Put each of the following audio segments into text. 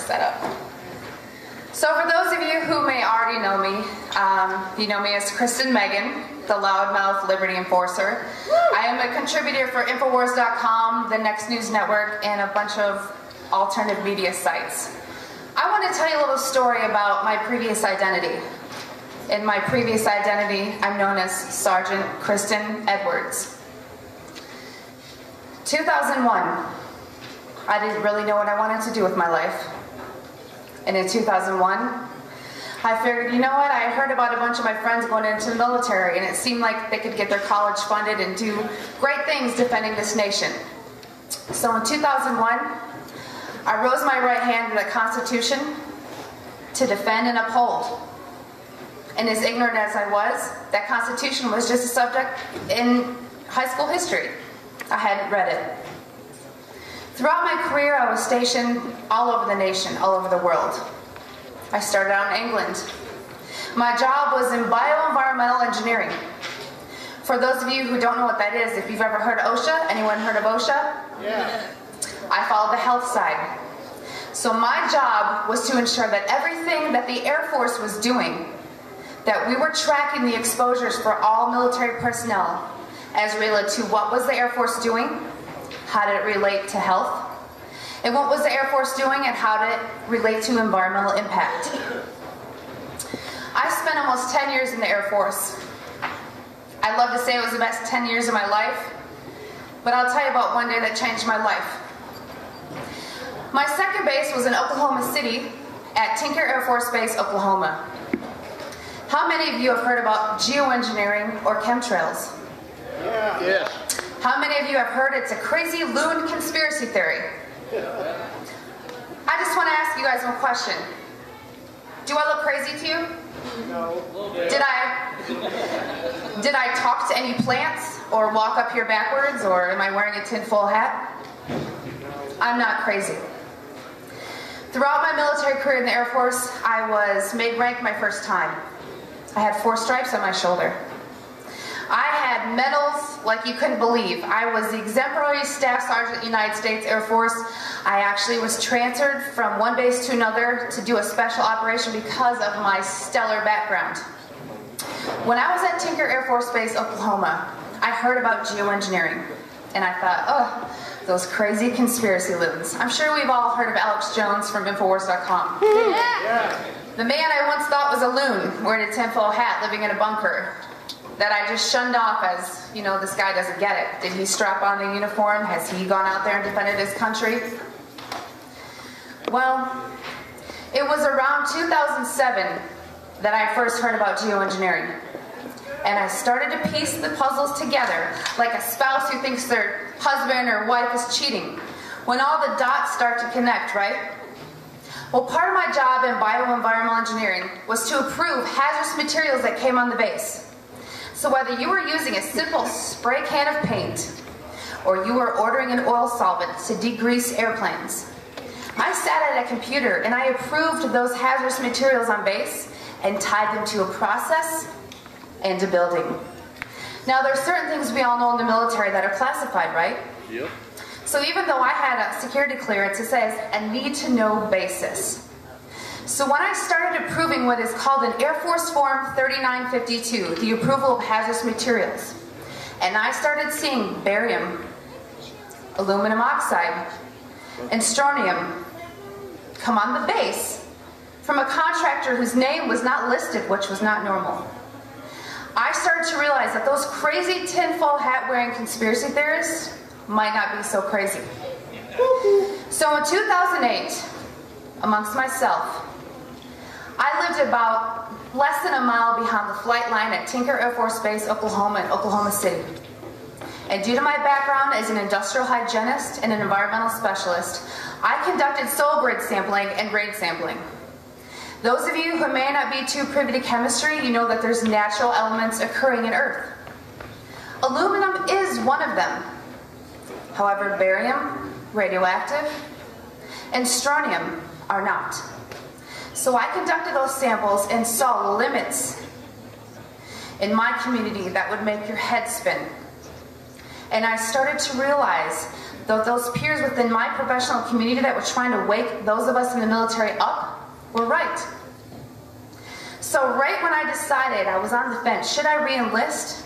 set up. So for those of you who may already know me, you know me as Kristen Megan, the loudmouth liberty enforcer. I am a contributor for Infowars.com, the Next News Network, and a bunch of alternative media sites. I want to tell you a little story about my previous identity. In my previous identity, I'm known as Sergeant Kristen Edwards. 2001, I didn't really know what I wanted to do with my life. And in 2001, I figured, you know what, I had heard about a bunch of my friends going into the military, and it seemed like they could get their college funded and do great things defending this nation. So in 2001, I rose my right hand to the Constitution to defend and uphold. And as ignorant as I was, that Constitution was just a subject in high school history. I hadn't read it. Throughout my career, I was stationed all over the nation, all over the world. I started out in England. My job was in bioenvironmental engineering. For those of you who don't know what that is, if you've ever heard of OSHA, anyone heard of OSHA? Yeah. I followed the health side. So my job was to ensure that everything that the Air Force was doing, that we were tracking the exposures for all military personnel as related to what was the Air Force doing, how did it relate to health, and what was the Air Force doing and how did it relate to environmental impact. I spent almost 10 years in the Air Force. I'd love to say it was the best 10 years of my life, but I'll tell you about one day that changed my life. My second base was in Oklahoma City at Tinker Air Force Base, Oklahoma. How many of you have heard about geoengineering or chemtrails? Yeah. Yes. How many of you have heard it's a crazy loon conspiracy theory? I just want to ask you guys one question. Do I look crazy to you? No. Did I talk to any plants or walk up here backwards, or am I wearing a tinfoil hat? I'm not crazy. Throughout my military career in the Air Force, I was made rank my first time. I had 4 stripes on my shoulder. I had medals like you couldn't believe. I was the exemplary Staff Sergeant United States Air Force. I actually was transferred from one base to another to do a special operation because of my stellar background. When I was at Tinker Air Force Base, Oklahoma, I heard about geoengineering, and I thought, oh, those crazy conspiracy loons. I'm sure we've all heard of Alex Jones from Infowars.com. Yeah. The man I once thought was a loon, wearing a tinfoil hat, living in a bunker, that I just shunned off as, you know, this guy doesn't get it. Did he strap on the uniform? Has he gone out there and defended his country? Well, it was around 2007 that I first heard about geoengineering. And I started to piece the puzzles together, like a spouse who thinks their husband or wife is cheating, when all the dots start to connect, right? Well, part of my job in bioenvironmental engineering was to approve hazardous materials that came on the base. So whether you were using a simple spray can of paint, or you were ordering an oil solvent to degrease airplanes, I sat at a computer and I approved those hazardous materials on base and tied them to a process and a building. Now, there are certain things we all know in the military that are classified, right? Yep. So even though I had a security clearance, it says a need-to-know basis. So when I started approving what is called an Air Force Form 3952, the approval of hazardous materials, and I started seeing barium, aluminum oxide, and strontium come on the base from a contractor whose name was not listed, which was not normal, I started to realize that those crazy tinfoil hat-wearing conspiracy theorists might not be so crazy. So in 2008, amongst myself, I lived about less than a mile behind the flight line at Tinker Air Force Base, Oklahoma, in Oklahoma City. And due to my background as an industrial hygienist and an environmental specialist, I conducted soil grid sampling and grade sampling. Those of you who may not be too privy to chemistry, you know that there's natural elements occurring in Earth. Aluminum is one of them. However, barium, radioactive, and strontium are not. So I conducted those samples and saw limits in my community that would make your head spin. And I started to realize those peers within my professional community that were trying to wake those of us in the military up were right. So right when I decided, I was on the fence, should I re-enlist?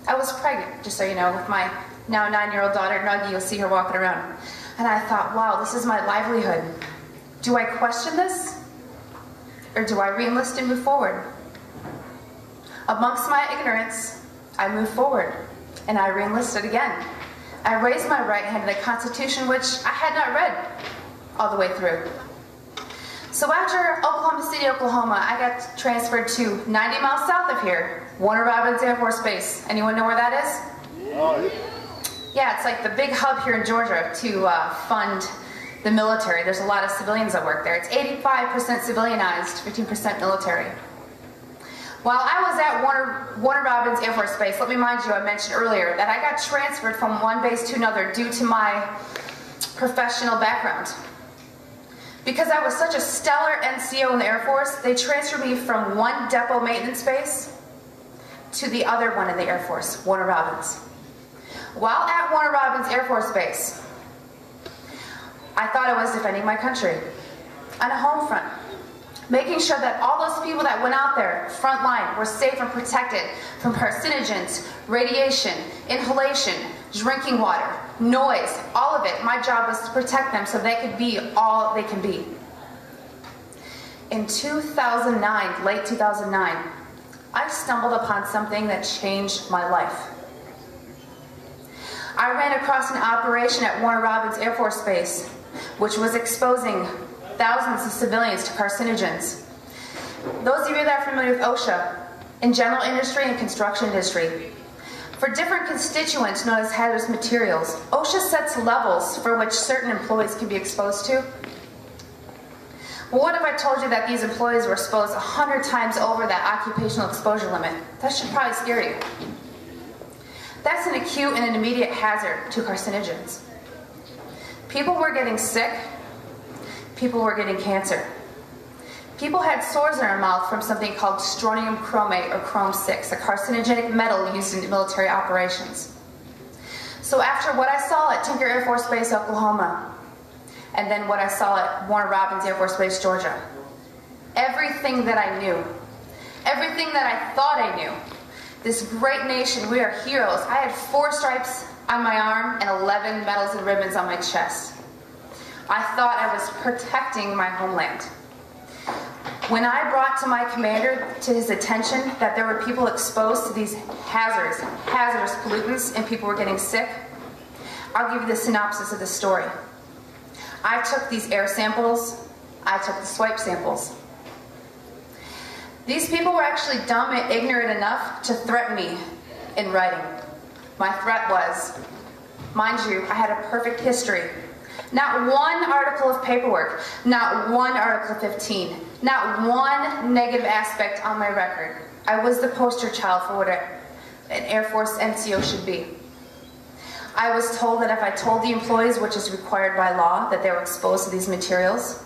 I was pregnant, just so you know, with my now 9-year-old daughter, Nuggie. You'll see her walking around. And I thought, wow, this is my livelihood. Do I question this? Or do I re-enlist and move forward? Amongst my ignorance, I moved forward, and I re-enlisted again. I raised my right hand to the Constitution, which I had not read all the way through. So after Oklahoma City, Oklahoma, I got transferred to 90 miles south of here, Warner Robins Air Force Base. Anyone know where that is? Yeah, it's like the big hub here in Georgia to fund the military. There's a lot of civilians that work there. It's 85% civilianized, 15% military. While I was at Warner Robins Air Force Base, let me remind you, I mentioned earlier that I got transferred from one base to another due to my professional background. Because I was such a stellar NCO in the Air Force, they transferred me from one depot maintenance base to the other one in the Air Force, Warner Robins. While at Warner Robins Air Force Base, I thought I was defending my country on a home front, making sure that all those people that went out there, front line, were safe and protected from carcinogens, radiation, inhalation, drinking water, noise, all of it. My job was to protect them so they could be all they can be. In 2009, late 2009, I stumbled upon something that changed my life. I ran across an operation at Warner Robins Air Force Base, which was exposing thousands of civilians to carcinogens. Those of you that are familiar with OSHA, in general industry and construction industry, for different constituents known as hazardous materials, OSHA sets levels for which certain employees can be exposed to. Well, what if I told you that these employees were exposed 100 times over that occupational exposure limit? That should probably scare you. That's an acute and an immediate hazard to carcinogens. People were getting sick. People were getting cancer. People had sores in their mouth from something called strontium chromate or chrome-6, a carcinogenic metal used in military operations. So after what I saw at Tinker Air Force Base, Oklahoma, and then what I saw at Warner Robins Air Force Base, Georgia, everything that I knew, everything that I thought I knew, this great nation, we are heroes. I had 4 stripes on my arm and 11 medals and ribbons on my chest. I thought I was protecting my homeland. When I brought to my commander to his attention that there were people exposed to these hazardous pollutants and people were getting sick, I'll give you the synopsis of the story. I took these air samples, I took the swipe samples. These people were actually dumb and ignorant enough to threaten me in writing. My threat was, mind you, I had a perfect history. Not one article of paperwork, not one Article 15, not one negative aspect on my record. I was the poster child for what an Air Force NCO should be. I was told that if I told the employees, which is required by law, that they were exposed to these materials,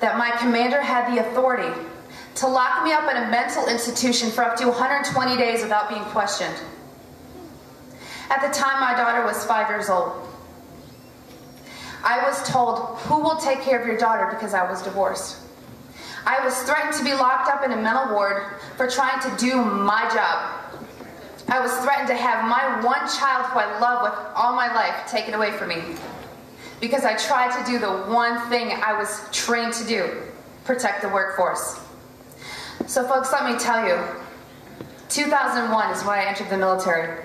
that my commander had the authority to lock me up in a mental institution for up to 120 days without being questioned. At the time, my daughter was 5 years old. I was told, who will take care of your daughter, because I was divorced. I was threatened to be locked up in a mental ward for trying to do my job. I was threatened to have my one child who I love with all my life taken away from me because I tried to do the one thing I was trained to do, protect the workforce. So folks, let me tell you, 2001 is when I entered the military.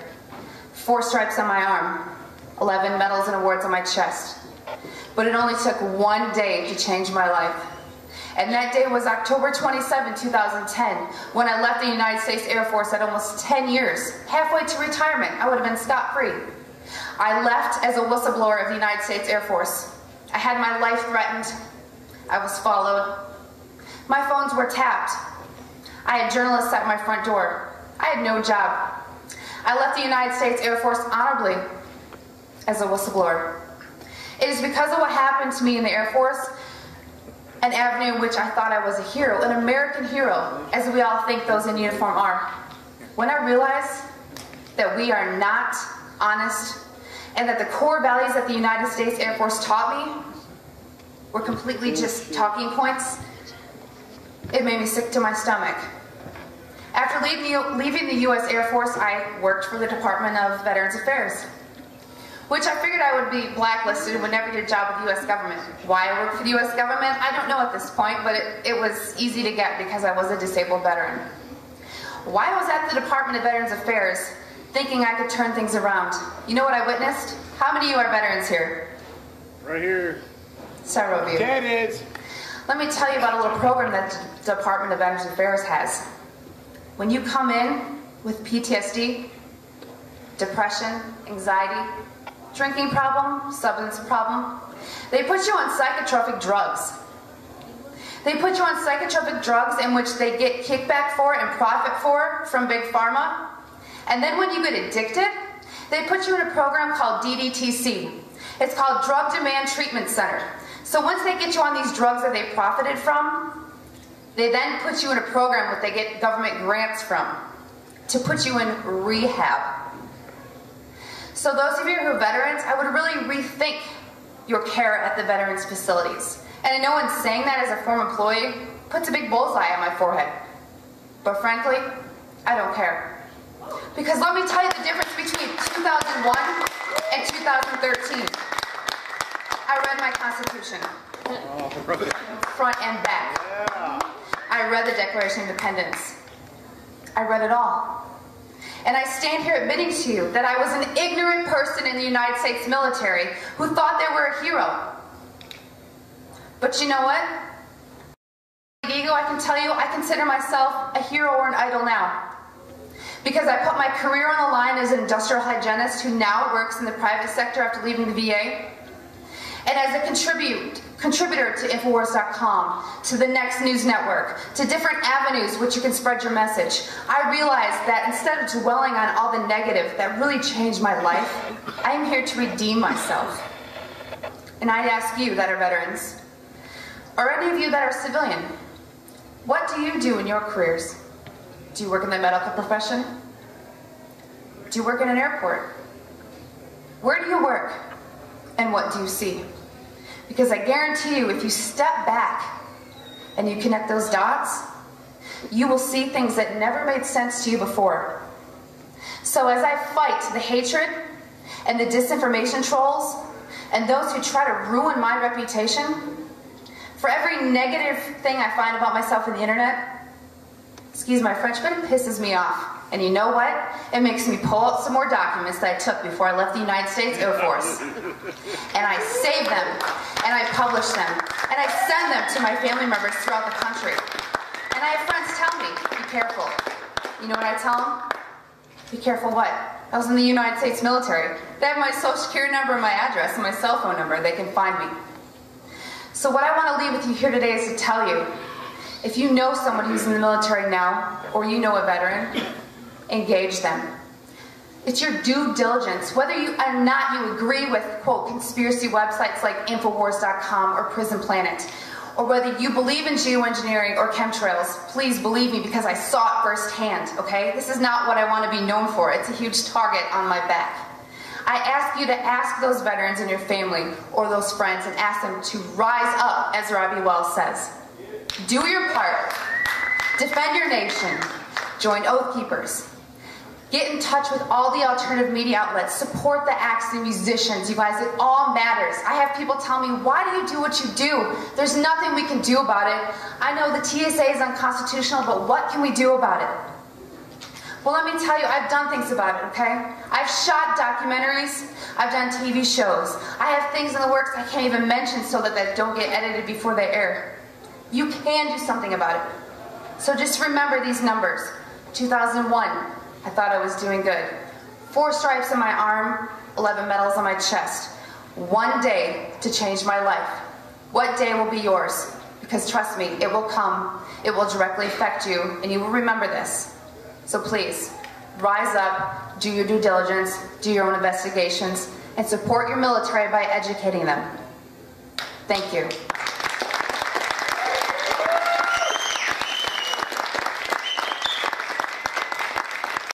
4 stripes on my arm, 11 medals and awards on my chest. But it only took one day to change my life. And that day was October 27, 2010, when I left the United States Air Force at almost 10 years, halfway to retirement. I would have been scot-free. I left as a whistleblower of the United States Air Force. I had my life threatened. I was followed. My phones were tapped. I had journalists at my front door. I had no job. I left the United States Air Force honorably as a whistleblower. It is because of what happened to me in the Air Force, an avenue in which I thought I was a hero, an American hero, as we all think those in uniform are. When I realized that we are not honest and that the core values that the United States Air Force taught me were completely just talking points, it made me sick to my stomach. After leaving the U.S. Air Force, I worked for the Department of Veterans Affairs, which I figured I would be blacklisted and would never get a job with the U.S. government. Why I worked for the U.S. government, I don't know at this point, but it was easy to get because I was a disabled veteran. While I was at the Department of Veterans Affairs, thinking I could turn things around, you know what I witnessed? How many of you are veterans here? Right here. Several of you. That is. Let me tell you about a little program that the Department of Veterans Affairs has. When you come in with PTSD, depression, anxiety, drinking problem, substance problem, they put you on psychotropic drugs. They put you on psychotropic drugs in which they get kickback for and profit for from Big Pharma. And then when you get addicted, they put you in a program called DDTC. It's called Drug Demand Treatment Center. So once they get you on these drugs that they profited from, they then put you in a program that they get government grants from to put you in rehab. So those of you who are veterans, I would really rethink your care at the veterans facilities. And I know in saying that as a former employee, puts a big bullseye on my forehead. But frankly, I don't care. Because let me tell you the difference between 2001 and 2013. I read my Constitution, front and back. I read the Declaration of Independence. I read it all. And I stand here admitting to you that I was an ignorant person in the United States military who thought they were a hero. But you know what? Ego, I can tell you, I consider myself a hero or an idol now. Because I put my career on the line as an industrial hygienist who now works in the private sector after leaving the VA. And as a contributor to Infowars.com, to the Next News Network, to different avenues which you can spread your message, I realized that instead of dwelling on all the negative that really changed my life, I am here to redeem myself. And I'd ask you that are veterans, or any of you that are civilian, what do you do in your careers? Do you work in the medical profession? Do you work in an airport? Where do you work? And what do you see? Because I guarantee you, if you step back and you connect those dots, you will see things that never made sense to you before. So as I fight the hatred and the disinformation trolls and those who try to ruin my reputation, for every negative thing I find about myself on the internet, excuse my French, but it pisses me off. And you know what? It makes me pull out some more documents that I took before I left the United States Air Force. And I save them, and I publish them, and I send them to my family members throughout the country. And I have friends tell me, be careful. You know what I tell them? Be careful what? I was in the United States military. They have my social security number and my address and my cell phone number. They can find me. So what I want to leave with you here today is to tell you, if you know someone who's in the military now, or you know a veteran, engage them. It's your due diligence. Whether or not you agree with, quote, conspiracy websites like Infowars.com or Prison Planet, or whether you believe in geoengineering or chemtrails, please believe me because I saw it firsthand, okay? This is not what I want to be known for. It's a huge target on my back. I ask you to ask those veterans in your family or those friends and ask them to rise up, as Robbie Wells says. Do your part. Defend your nation. Join Oath Keepers. Get in touch with all the alternative media outlets. Support the acts and musicians. You guys, it all matters. I have people tell me, why do you do what you do? There's nothing we can do about it. I know the TSA is unconstitutional, but what can we do about it? Well, let me tell you, I've done things about it, okay? I've shot documentaries. I've done TV shows. I have things in the works I can't even mention so that they don't get edited before they air. You can do something about it. So just remember these numbers. 2001, I thought I was doing good. 4 stripes on my arm, 11 medals on my chest. One day to change my life. What day will be yours? Because trust me, it will come. It will directly affect you, and you will remember this. So please, rise up, do your due diligence, do your own investigations, and support your military by educating them. Thank you.